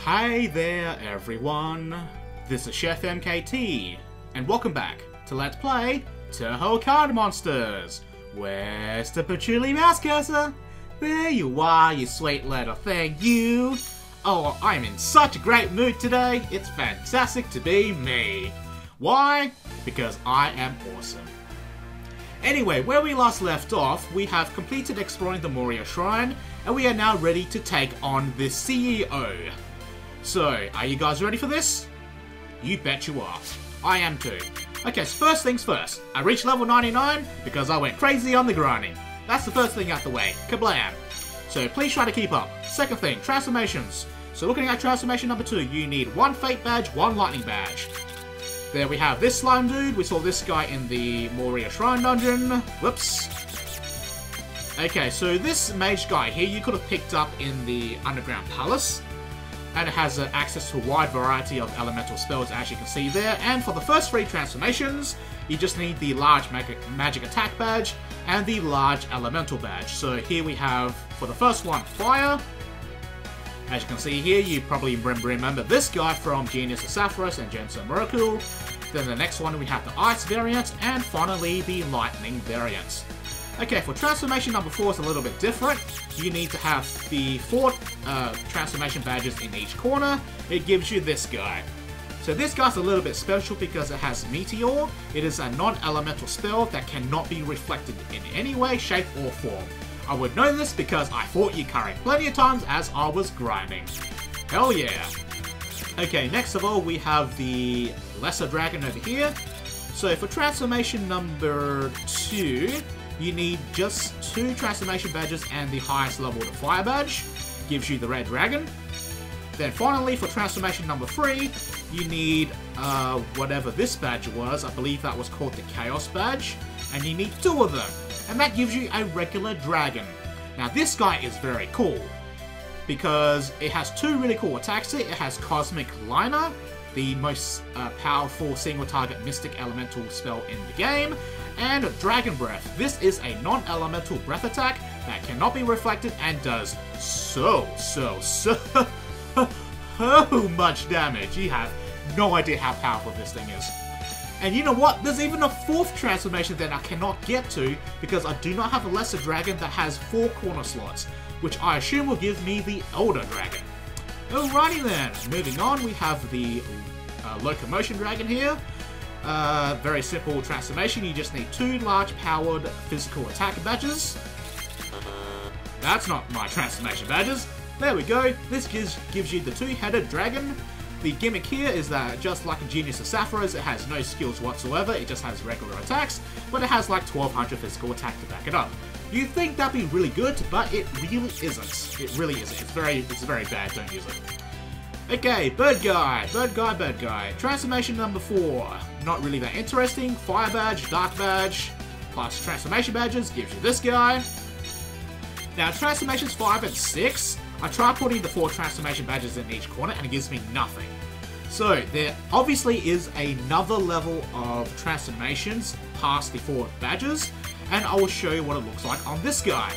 Hey there everyone, this is Chef MKT, and welcome back to Let's Play Touhou Card Monsters. Where's the patchouli mouse cursor? There you are, you sweet little thing, you! Oh, I'm in such a great mood today, it's fantastic to be me. Why? Because I am awesome. Anyway, where we last left off, we have completed exploring the Moria Shrine, and we are now ready to take on the CEO. So, are you guys ready for this? You bet you are. I am too. Okay, so first things first. I reached level 99 because I went crazy on the grinding. That's the first thing out the way. Kablam! So please try to keep up. Second thing, transformations. So looking at transformation number 2, you need 1 Fate badge, 1 Lightning badge. There we have this slime dude. We saw this guy in the Moria Shrine dungeon. Whoops. Okay, so this mage guy here you could have picked up in the Underground Palace. And it has access to a wide variety of elemental spells, as you can see there. And for the first 3 transformations, you just need the large magic attack badge and the large elemental badge. So here we have, for the first one, fire. As you can see here, you probably remember this guy from Genius of Sapphirus and Genso Miracle. Then the next one we have the ice variant, and finally the lightning variant. Okay, for transformation number 4 is a little bit different. You need to have the 4 transformation badges in each corner. It gives you this guy. So this guy's a little bit special because it has Meteor. It is a non-elemental spell that cannot be reflected in any way, shape or form. I would know this because I fought Yukari plenty of times as I was grinding. Hell yeah. Okay, next of all we have the Lesser Dragon over here. So for transformation number 2, you need just 2 transformation badges and the highest level of the fire badge. Gives you the red dragon. Then finally for transformation number 3, you need whatever this badge was. I believe that was called the chaos badge. And you need 2 of them. And that gives you a regular dragon. Now this guy is very cool. Because it has 2 really cool attacks here. It has Cosmic Liner, the most powerful single target mystic elemental spell in the game. And Dragon Breath. This is a non-elemental breath attack that cannot be reflected and does so much damage. You have no idea how powerful this thing is. And you know what? There's even a 4th transformation that I cannot get to because I do not have a Lesser Dragon that has 4 corner slots, which I assume will give me the Elder Dragon. Alrighty then, moving on, we have the Locomotion Dragon here. Very simple transformation, you just need 2 large powered physical attack badges. That's not my transformation badges. There we go, this gives you the 2-headed dragon. The gimmick here is that just like a Genius of Sapphirus, it has no skills whatsoever, it just has regular attacks, but it has like 1200 physical attack to back it up. You'd think that'd be really good, but it really isn't. It really isn't. It's very bad, don't use it. Okay, Bird Guy. Transformation number 4. Not really that interesting. Fire badge, Dark badge, plus transformation badges gives you this guy. Now, transformations 5 and 6, I tried putting the 4 transformation badges in each corner and it gives me nothing. So, there obviously is another level of transformations past the 4 badges, and I will show you what it looks like on this guy.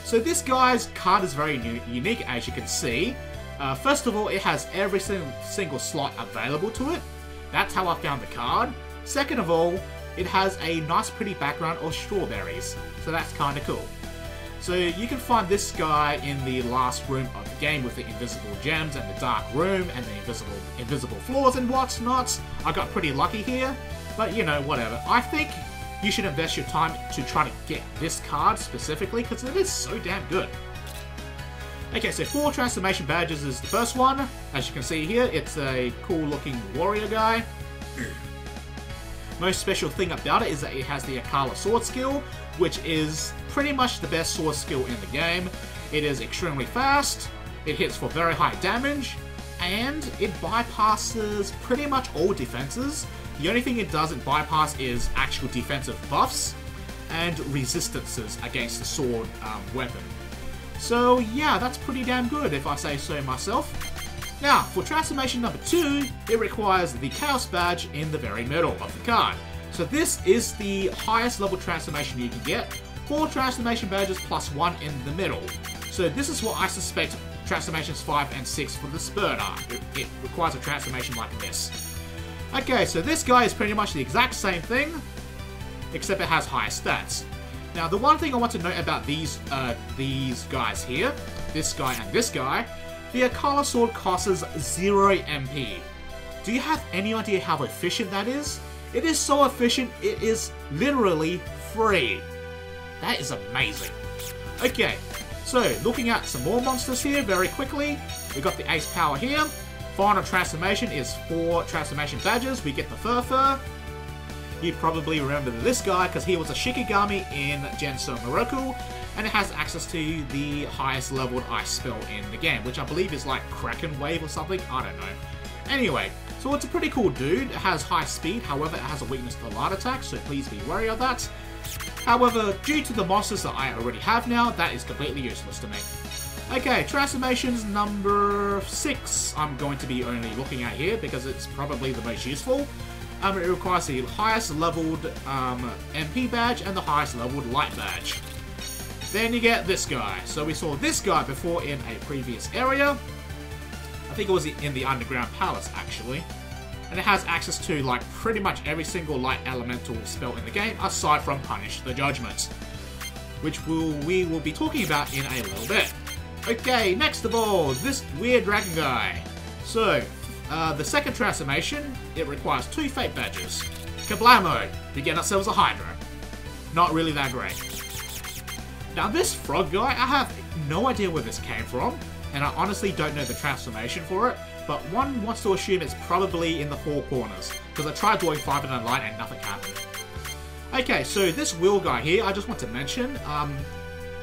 So this guy's card is very unique, as you can see. First of all, it has every single slot available to it. That's how I found the card. Second of all, it has a nice pretty background of strawberries. So that's kinda cool. So you can find this guy in the last room of the game with the invisible gems and the dark room and the invisible floors and whatnot. I got pretty lucky here, but you know, whatever. I think you should invest your time to try to get this card specifically because it is so damn good. Okay, so 4 transformation badges is the first one. As you can see here, it's a cool looking warrior guy. Most special thing about it is that it has the Akala sword skill, which is pretty much the best sword skill in the game. It is extremely fast, it hits for very high damage, and it bypasses pretty much all defenses. The only thing it doesn't bypass is actual defensive buffs and resistances against the sword weapon. So yeah, that's pretty damn good if I say so myself. Now, for transformation number 2, it requires the Chaos badge in the very middle of the card. So this is the highest level transformation you can get. 4 transformation badges plus 1 in the middle. So this is what I suspect transformations 5 and 6 for the Spurter. It requires a transformation like this. Okay, so this guy is pretty much the exact same thing, except it has higher stats. Now, the one thing I want to note about these guys here, this guy and this guy, the Akala Sword costs 0 MP. Do you have any idea how efficient that is? It is so efficient, it is literally free. That is amazing. Okay, so looking at some more monsters here very quickly. We got the Ace Power here. Final transformation is 4 transformation badges. We get the Fur. You probably remember this guy because he was a Shikigami in Genso Moroku, and it has access to the highest leveled ice spell in the game, which I believe is like Kraken Wave or something, I don't know. Anyway, so it's a pretty cool dude. It has high speed, however it has a weakness to light attack, so please be wary of that. However, due to the monsters that I already have now, that is completely useless to me. Okay, transformations number 6 I'm going to be only looking at here because it's probably the most useful. It requires the highest leveled MP badge and the highest leveled light badge. Then you get this guy. So we saw this guy before in a previous area. I think it was in the Underground Palace actually. And it has access to like pretty much every single light elemental spell in the game aside from Punish the Judgment, which we will be talking about in a little bit. Okay, next of all, this weird dragon guy. So, the second transformation, it requires 2 Fate Badges. Kablamo! We get ourselves a Hydra. Not really that great. Now this frog guy, I have no idea where this came from, and I honestly don't know the transformation for it, but one wants to assume it's probably in the 4 corners, because I tried doing 5 in a line and nothing happened. Okay, so this wheel guy here, I just want to mention,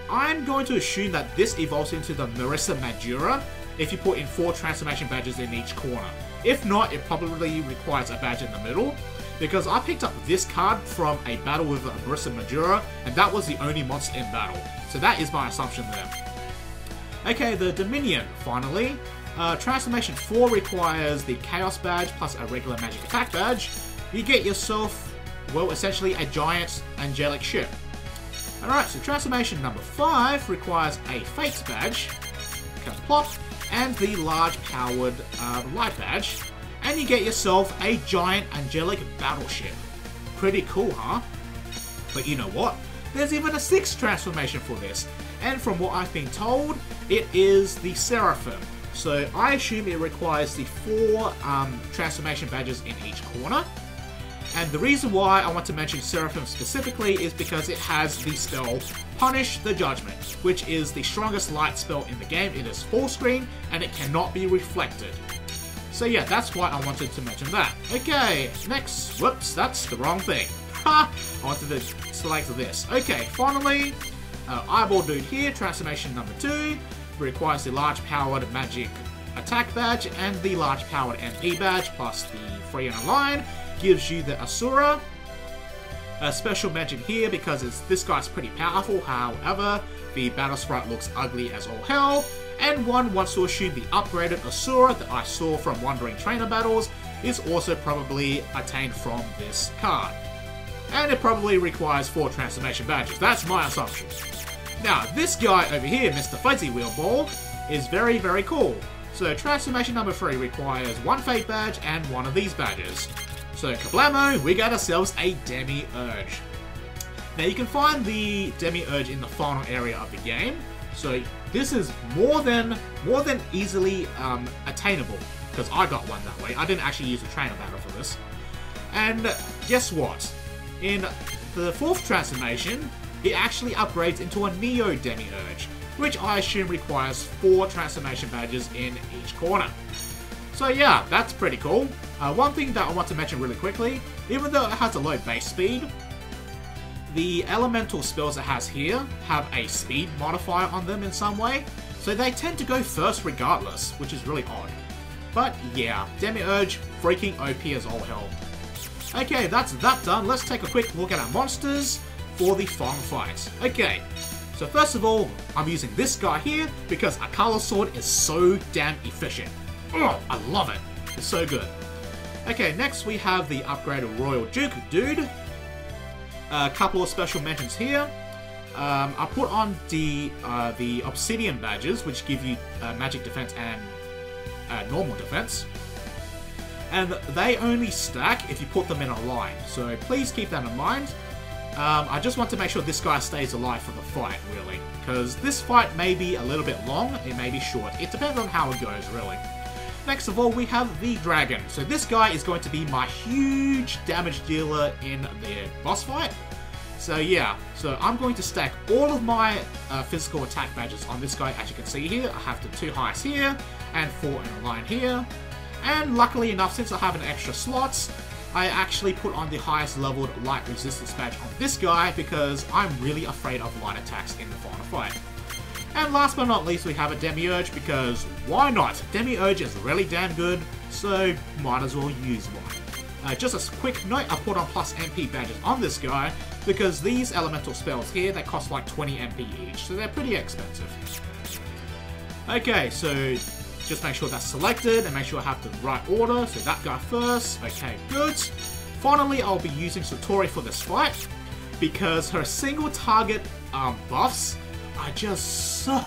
I'm going to assume that this evolves into the Marissa Majura if you put in 4 transformation badges in each corner. If not, it probably requires a badge in the middle, because I picked up this card from a battle with Marissa Majura, and that was the only monster in battle. So that is my assumption there. Okay, the Dominion, finally. Transformation 4 requires the Chaos badge plus a regular magic attack badge. You get yourself, well, essentially a giant angelic ship. Alright, so transformation number 5 requires a Fate badge, plop, and the large powered light badge, and you get yourself a giant angelic battleship. Pretty cool, huh? But you know what? There's even a 6th transformation for this, and from what I've been told, it is the Seraphim. So I assume it requires the 4 transformation badges in each corner. And the reason why I want to mention Seraphim specifically is because it has the spell Punish the Judgment, which is the strongest light spell in the game. It is full screen and it cannot be reflected. So yeah, that's why I wanted to mention that. Okay, next. Whoops, that's the wrong thing. Ha! I wanted to select this. Okay, finally, Eyeball Dude here, transformation number 2, requires the large powered magic attack badge and the large powered MP badge plus the free in a line. Gives you the Asura. A special mention here because this guy's pretty powerful, however, the battle sprite looks ugly as all hell, and one wants to assume the upgraded Asura that I saw from Wandering Trainer battles is also probably attained from this card. And it probably requires 4 transformation badges, that's my assumption. Now, this guy over here, Mr. Fuzzy Wheel Ball, is very, very cool. So transformation number 3 requires 1 Fate badge and 1 of these badges. So kablamo, we got ourselves a Demi-Urge. Now you can find the Demi-Urge in the final area of the game, so this is more than easily attainable, because I got one that way. I didn't actually use a trainer battle for this. And guess what? In the 4th transformation, it actually upgrades into a Neo Demi-Urge, which I assume requires 4 transformation badges in each corner. So yeah, that's pretty cool. One thing that I want to mention really quickly, even though it has a low base speed, the elemental spells it has here have a speed modifier on them in some way, so they tend to go first regardless, which is really odd. But yeah, Demi-Urge, freaking OP as all hell. Okay, that's that done. Let's take a quick look at our monsters for the final fight. Okay, so first of all, I'm using this guy here because Akala Sword is so damn efficient. Oh, I love it. It's so good. Okay, next we have the upgraded Royal Duke dude. A couple of special mentions here. I put on the obsidian badges, which give you magic defense and normal defense. And they only stack if you put them in a line, so please keep that in mind. I just want to make sure this guy stays alive for the fight, really. Because this fight may be a little bit long, it may be short. It depends on how it goes, really. Next of all, we have the dragon. So this guy is going to be my huge damage dealer in the boss fight. So yeah, so I'm going to stack all of my physical attack badges on this guy. As you can see here, I have the 2 highest here, and 4 in a line here. And luckily enough, since I have an extra slots, I actually put on the highest leveled light resistance badge on this guy because I'm really afraid of light attacks in the final fight. And last but not least, we have a Demiurge because why not? Demiurge is really damn good, so might as well use one. Just a quick note, I put on plus MP badges on this guy because these elemental spells here, they cost like 20 MP each, so they're pretty expensive. Okay, so just make sure that's selected and make sure I have the right order. So that guy first. Okay, good. Finally, I'll be using Satori for this fight because her single target buffs are just so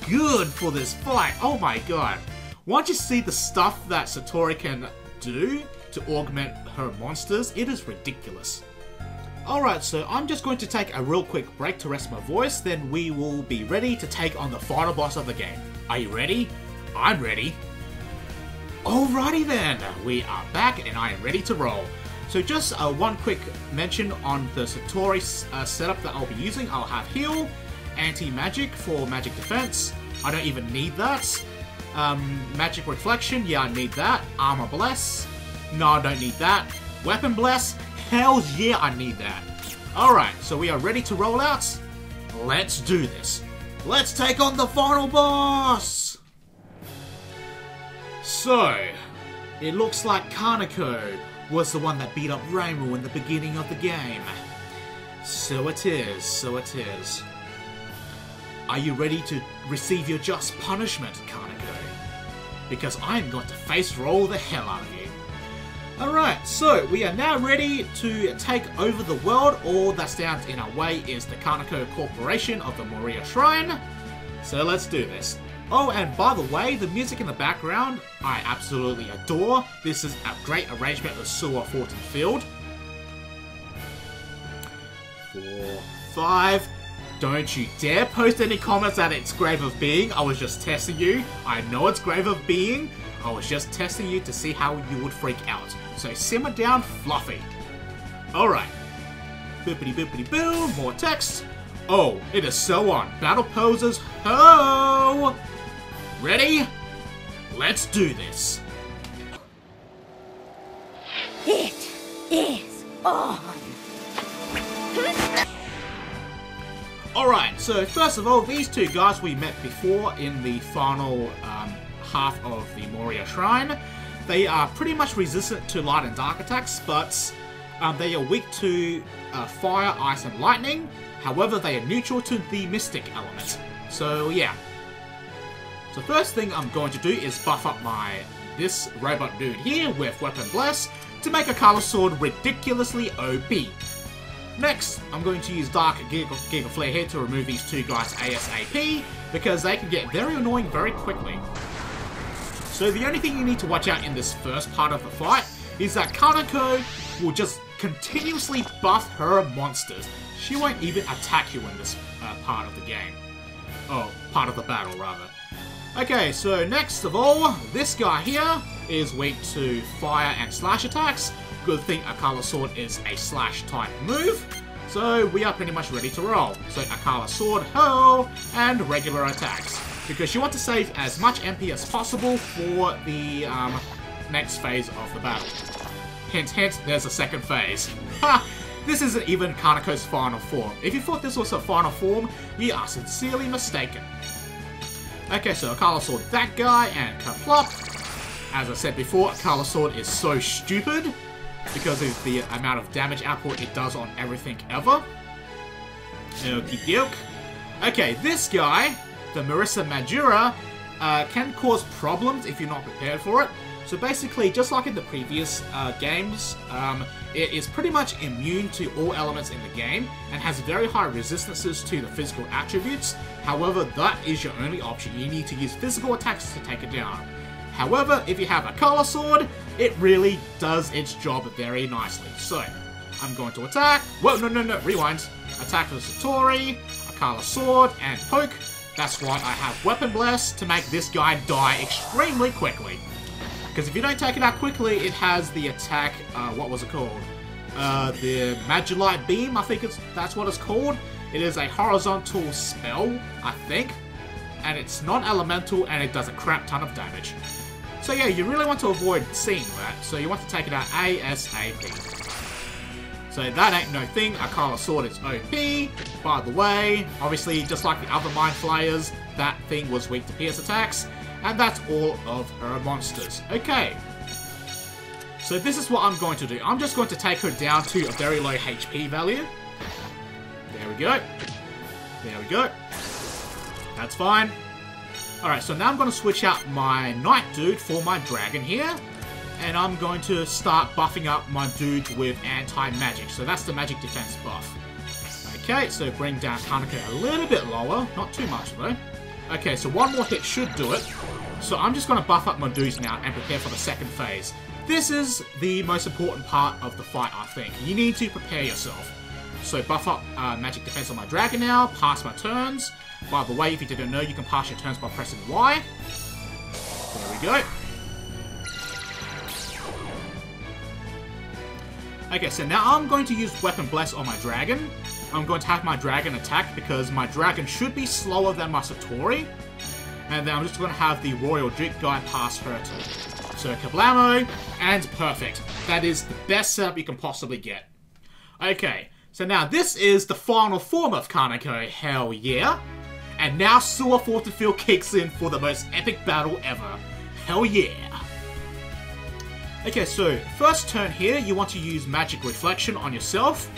good for this fight. Oh my god. Once you see the stuff that Satori can do to augment her monsters, it is ridiculous. Alright, so I'm just going to take a real quick break to rest my voice, then we will be ready to take on the final boss of the game. Are you ready? I'm ready. Alrighty then, we are back and I am ready to roll. So just one quick mention on the Satori setup that I'll be using. I'll have heal, anti-magic for magic defense. I don't even need that. Magic reflection, yeah I need that. Armor bless, no I don't need that. Weapon bless, hell yeah I need that. Alright, so we are ready to roll out. Let's do this. Let's take on the final boss! So, it looks like Kaneko was the one that beat up Reimu in the beginning of the game. So it is, so it is. Are you ready to receive your just punishment, Kaneko? Because I'm going to face roll the hell out of you. Alright, so we are now ready to take over the world. All that stands in our way is the Kaneko Corporation of the Moria Shrine. So let's do this. Oh, and by the way, the music in the background, I absolutely adore. This is a great arrangement of Sewer Fortin Field. 4, 5. Don't you dare post any comments that it's Grave of Being. I was just testing you. I know it's Grave of Being. I was just testing you to see how you would freak out. So simmer down, Fluffy. Alright. Boopity boopity boo. More text. Oh, it is so on. Battle poses. Ho! Ready? Let's do this. It is on. Alright, so first of all, these two guys we met before in the final half of the Moria Shrine. They are pretty much resistant to light and dark attacks, but they are weak to fire, ice, and lightning. However, they are neutral to the mystic element. So yeah. So first thing I'm going to do is buff up this robot dude here with Weapon Bless to make a color sword ridiculously OP. Next, I'm going to use Dark Giga Flare here to remove these two guys ASAP, because they can get very annoying very quickly. So the only thing you need to watch out in this first part of the fight is that Kaneko will just continuously buff her monsters. She won't even attack you in this part of the game. Oh, part of the battle, rather. Okay, so next of all, this guy here is weak to fire and slash attacks. Good thing Akala Sword is a slash type move. So we are pretty much ready to roll. So Akala Sword, ho, and regular attacks. Because you want to save as much MP as possible for the next phase of the battle. Hint, hint, there's a second phase. Ha! This isn't even Kaneko's final form. If you thought this was her final form, you are sincerely mistaken. Okay, so Akala Sword that guy, and Kaplop. As I said before, Akala Sword is so stupid because of the amount of damage output it does on everything ever. Okie doke. Okay, this guy, the Marissa Majura, can cause problems if you're not prepared for it. So basically, just like in the previous games, it is pretty much immune to all elements in the game and has very high resistances to the physical attributes. However, that is your only option. You need to use physical attacks to take it down. However, if you have a color sword, it really does its job very nicely. So, I'm going to attack. Whoa, no, rewind. Attack with Satori, a color sword, and poke. That's why I have Weapon Bless to make this guy die extremely quickly. Because if you don't take it out quickly, it has the attack, what was it called? The Magilite Beam, I think that's what it's called. It is a horizontal spell, I think. And it's non-elemental, and it does a crap ton of damage. So yeah, you really want to avoid seeing that. So you want to take it out ASAP. So that ain't no thing. A color sword is OP. By the way, obviously, just like the other Mind Flayers, that thing was weak to pierce attacks. And that's all of her monsters. Okay. So this is what I'm going to do. I'm just going to take her down to a very low HP value. There we go. There we go. That's fine. Alright, so now I'm going to switch out my Knight dude for my Dragon here. And I'm going to start buffing up my dude with anti-magic. So that's the magic defense buff. Okay, so bring down Kaneko a little bit lower. Not too much though. Okay, so one more hit should do it. So I'm just going to buff up my dudes now and prepare for the second phase. This is the most important part of the fight, I think. You need to prepare yourself. So buff up magic defense on my Dragon now, pass my turns. By the way, if you didn't know, you can pass your turns by pressing Y. There we go. Okay, so now I'm going to use Weapon Bless on my Dragon. I'm going to have my Dragon attack because my Dragon should be slower than my Satori. And then I'm just going to have the Royal Duke guy pass her turn. So kablamo, and perfect. That is the best setup you can possibly get. Okay, so now this is the final form of Kaneko, hell yeah. And now Sewer Fortune Field kicks in for the most epic battle ever. Hell yeah. Okay, so first turn here, you want to use Magic Reflection on yourself.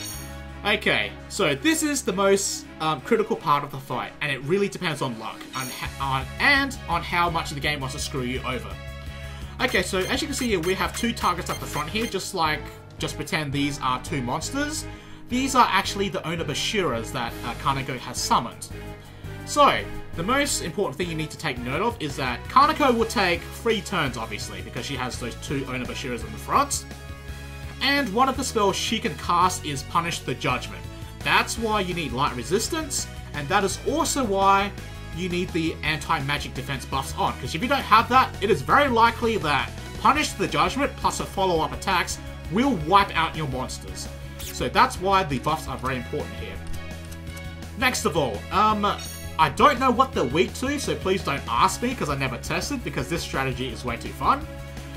Okay, so this is the most critical part of the fight, and it really depends on luck and on how much the game wants to screw you over. Okay, so as you can see here, we have two targets up the front here, just pretend these are two monsters. These are actually the Onabashiras that Kaneko has summoned. So, the most important thing you need to take note of is that Kaneko will take 3 turns, obviously, because she has those two Onabashiras in the front. And one of the spells she can cast is Punish the Judgment. That's why you need light resistance, and that is also why you need the anti-magic defense buffs on. Because if you don't have that, it is very likely that Punish the Judgment plus her follow-up attacks will wipe out your monsters. So that's why the buffs are very important here. Next of all, I don't know what they're weak to, so please don't ask me because I never tested, because this strategy is way too fun.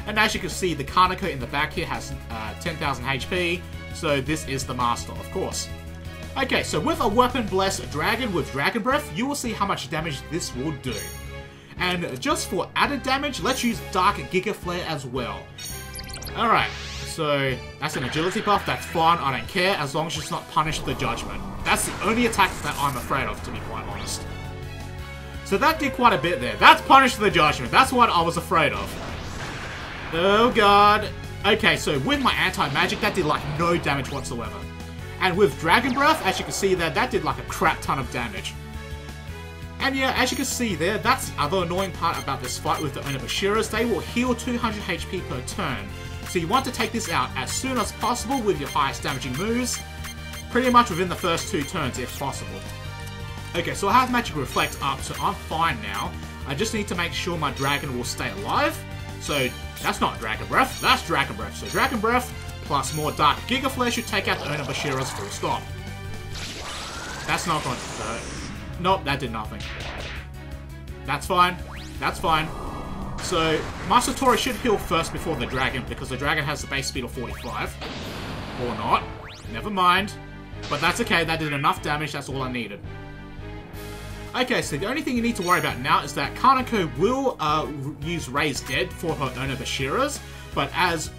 And as you can see, the Kaneko in the back here has 10,000 HP, so this is the master, of course. Okay, so with a Weapon Blessed Dragon with Dragon Breath, you will see how much damage this will do. And just for added damage, let's use Dark Giga Flare as well. Alright, so that's an agility buff, that's fine, I don't care, as long as it's not Punish the Judgment. That's the only attack that I'm afraid of, to be quite honest. So that did quite a bit there. That's Punish the Judgment, that's what I was afraid of. Oh god. Okay, so with my anti-magic, that did like no damage whatsoever. And with Dragon Breath, as you can see there, that did like a crap ton of damage. And yeah, as you can see there, that's the other annoying part about this fight with the Onabashiras. They will heal 200 HP per turn. So you want to take this out as soon as possible with your highest damaging moves. Pretty much within the first 2 turns if possible. Okay, so I have Magic Reflect up, so I'm fine now. I just need to make sure my dragon will stay alive. So that's not Dragon Breath, that's Dragon Breath. So Dragon Breath plus more Dark Giga Flare should take out the Onabashiras full stop. That's not going to hurt. Nope, that did nothing. That's fine. That's fine. So my Satori should heal first before the dragon, because the dragon has the base speed of 45. Or not. Never mind. But that's okay, that did enough damage, that's all I needed. Okay, so the only thing you need to worry about now is that Kaneko will use Raise Dead for her Onabashiras, but as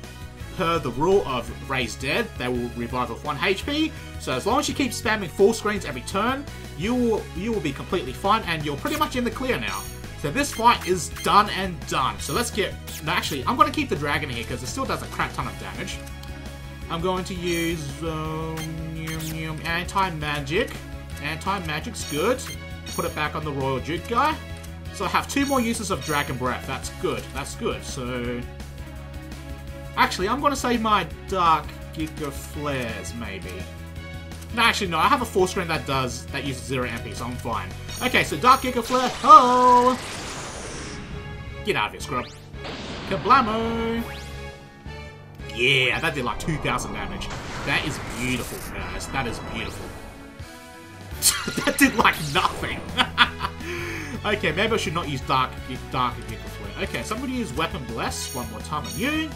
per the rule of Raise Dead, they will revive with 1 HP, so as long as you keep spamming full screens every turn, you will be completely fine, and you're pretty much in the clear now. So this fight is done and done. So let's get... No, actually, I'm going to keep the dragon here because it still does a crap ton of damage. I'm going to use anti-magic. Anti-magic's good. Put it back on the Royal Duke guy. So I have 2 more uses of Dragon Breath. That's good. That's good. So... Actually, I'm going to save my Dark Giga Flares, maybe. No, actually, no. I have a 4 screen that uses 0 MP, so I'm fine. Okay, so Dark Giga Flare. Oh! Get out of here, scrub. Kablamo! Yeah, that did like 2,000 damage. That is beautiful, guys. That is beautiful. That did like nothing. Okay, maybe I should not use Dark Giga Flare. Okay, so I'm going to use Weapon Bless one more time on you.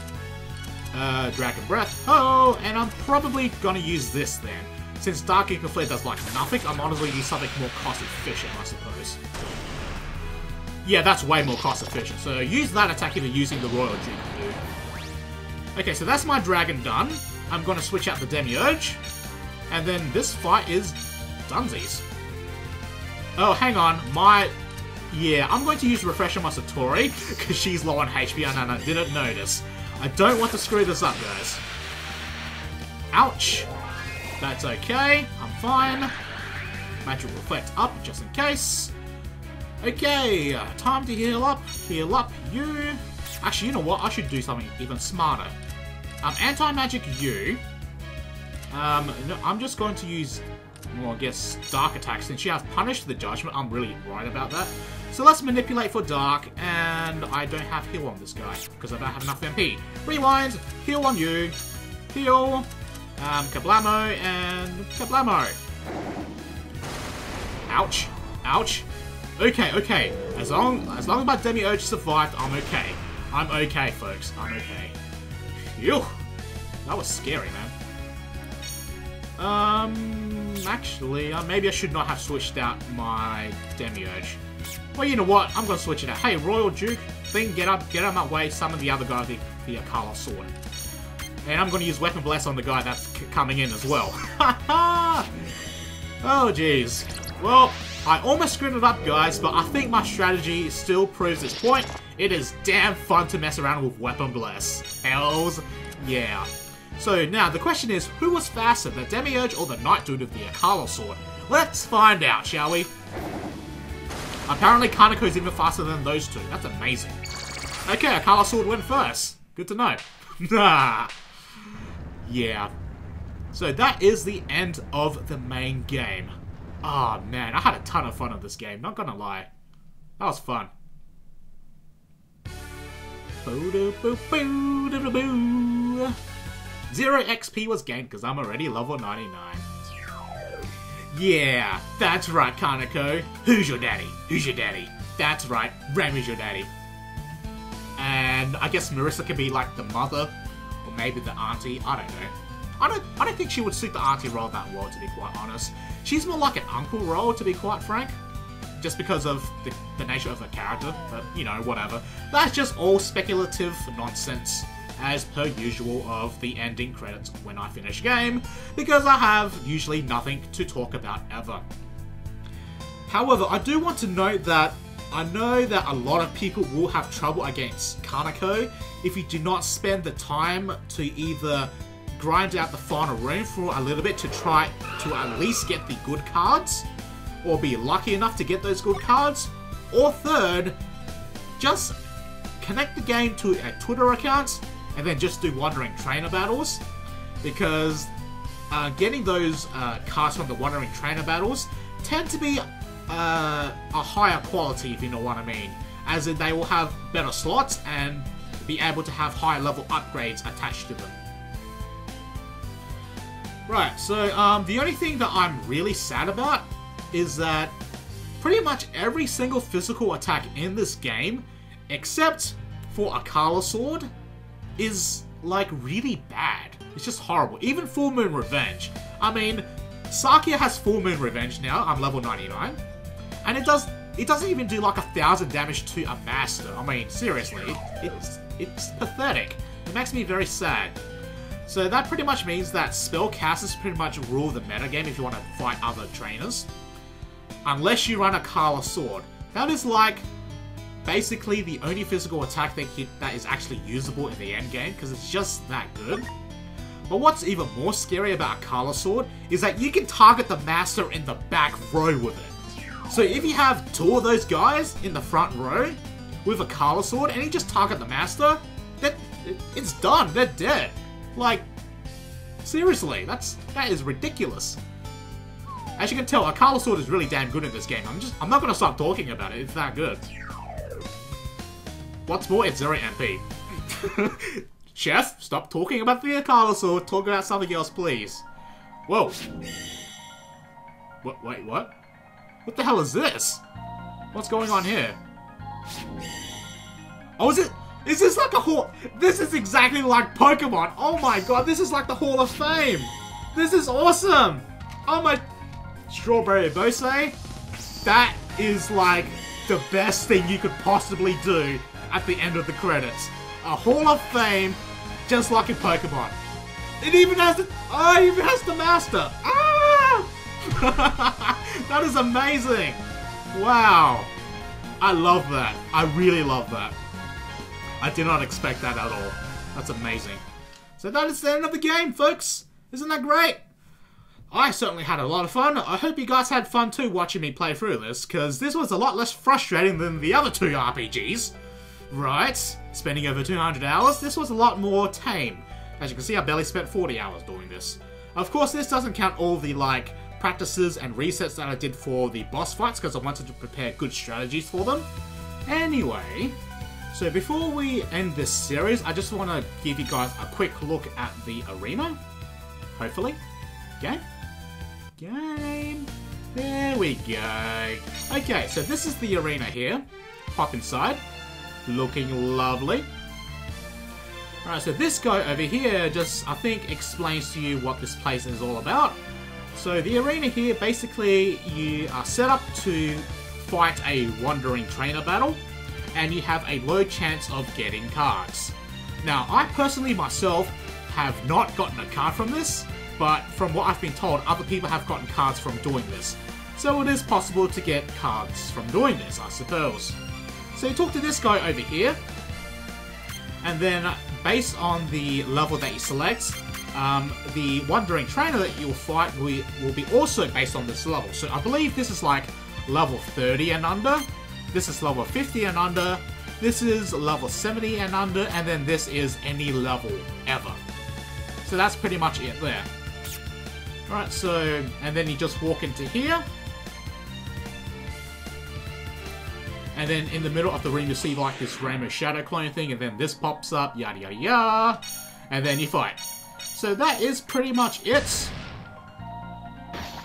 Dragon Breath. Oh, and I'm probably going to use this then. Since Dark Giga Flare does like nothing, I'm honestly use something more cost efficient, I suppose. Yeah, that's way more cost efficient. So use that attack if you're using the Royal Duke. Okay, so that's my dragon done. I'm going to switch out the Demiurge. And then this fight is dunsies. Oh, hang on. Yeah, I'm going to use Refresh on my Satori because she's low on HP and I didn't notice. I don't want to screw this up, guys. Ouch. That's okay. I'm fine. Magic Reflect up, just in case. Okay, time to heal up. Heal up you. Actually, you know what? I should do something even smarter. Anti-magic you. No, I'm just going to use, well, I guess, Dark Attack. Since she has Punished the Judgment, I'm really worried about that. So let's manipulate for Dark, and I don't have heal on this guy, because I don't have enough MP. Rewind, heal on you, heal, Kablamo, and Kablamo. Ouch, ouch. Okay, okay, as long as my Demiurge survived, I'm okay. I'm okay, folks, I'm okay. Phew, that was scary, man. Actually, maybe I should not have switched out my Demiurge. Well, you know what? I'm gonna switch it out. Hey, Royal Duke, thing, get out of my way. Summon the other guy with the Carlos Sword. And I'm gonna use Weapon Bless on the guy that's coming in as well. Oh, jeez. Well, I almost screwed it up, guys, but I think my strategy still proves its point. It is damn fun to mess around with Weapon Bless. Hells yeah. So now, the question is, who was faster, the Demiurge or the Knight Dude with the Carlos Sword? Let's find out, shall we? Apparently, Kaneko's even faster than those two. That's amazing. Okay, Carlos Sword went first. Good to know. Yeah. So that is the end of the main game. Oh man, I had a ton of fun on this game, not gonna lie. That was fun. 0 XP was gained because I'm already level 99. Yeah, that's right, Kaneko. Who's your daddy? Who's your daddy? That's right, Remy's your daddy. And I guess Marissa could be like the mother, or maybe the auntie. I don't know. I don't think she would suit the auntie role that well, to be quite honest. She's more like an uncle role, to be quite frank. Just because of the nature of her character, but, you know, whatever. That's just all speculative nonsense, as per usual of the ending credits when I finish game, because I have usually nothing to talk about ever. However, I do want to note that I know that a lot of people will have trouble against Kaneko if you do not spend the time to either grind out the final room for a little bit to try to at least get the good cards, or be lucky enough to get those good cards, or third, just connect the game to a Twitter account and then just do Wandering Trainer battles, because getting those cards from the Wandering Trainer battles tend to be a higher quality, if you know what I mean, as in they will have better slots and be able to have higher level upgrades attached to them. Right, so the only thing that I'm really sad about is that pretty much every single physical attack in this game, except for a Carlos Sword, is like really bad. It's just horrible. Even Full Moon Revenge. I mean, Sakia has Full Moon Revenge now. I'm level 99. And it doesn't even do like 1,000 damage to a master. I mean, seriously, it's pathetic. It makes me very sad. So that pretty much means that spellcasters pretty much rule the metagame if you want to fight other trainers. Unless you run a Carlos Sword. That is like basically the only physical attack that is actually usable in the end game, because it's just that good. But what's even more scary about a Kala Sword is that you can target the master in the back row with it. So if you have two of those guys in the front row with a Kala Sword and you just target the master, it's done. They're dead. Like, seriously, that is ridiculous. As you can tell, a Kala Sword is really damn good in this game. I'm not gonna stop talking about it. It's that good. What's more, it's 0 MP. Chef, stop talking about the Kala Sword. Talk about something else, please. Whoa. What? Wait, what? What the hell is this? What's going on here? Oh, is this like a hall? This is exactly like Pokemon. Oh my god, this is like the Hall of Fame. This is awesome. Oh my... Strawberry Bose? That is like the best thing you could possibly do at the end of the credits. A Hall of Fame, just like in Pokemon. It even has the... Oh, it even has the Master. Ah! That is amazing. Wow. I love that. I really love that. I did not expect that at all. That's amazing. So that is the end of the game, folks. Isn't that great? I certainly had a lot of fun. I hope you guys had fun too watching me play through this, because this was a lot less frustrating than the other two RPGs. Right? Spending over 200 hours, this was a lot more tame. As you can see, I barely spent 40 hours doing this. Of course, this doesn't count all the, like, practices and resets that I did for the boss fights, because I wanted to prepare good strategies for them. Anyway, so before we end this series, I just want to give you guys a quick look at the arena. Hopefully. Okay. Game. There we go. Okay, so this is the arena here. Pop inside. Looking lovely. Alright, so this guy over here just, I think, explains to you what this place is all about. So the arena here, basically, you are set up to fight a wandering trainer battle, and you have a low chance of getting cards. Now, I personally, myself, have not gotten a card from this, but from what I've been told, other people have gotten cards from doing this. So it is possible to get cards from doing this, I suppose. So you talk to this guy over here, and then based on the level that you select, the Wandering Trainer that you'll fight will be also based on this level. So I believe this is like level 30 and under, this is level 50 and under, this is level 70 and under, and then this is any level ever. So that's pretty much it there. Alright, so, and then you just walk into here. And then in the middle of the room you see like this Rainbow Shadow clone thing, and then this pops up, yada yada yada. And then you fight. So that is pretty much it.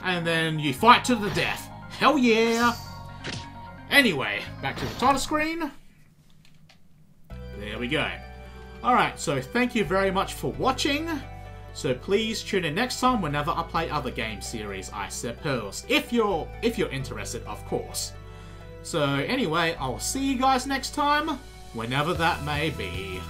And then you fight to the death. Hell yeah! Anyway, back to the title screen. There we go. Alright, so thank you very much for watching. So please tune in next time whenever I play other game series, I suppose. If you're interested, of course. So anyway, I'll see you guys next time, whenever that may be.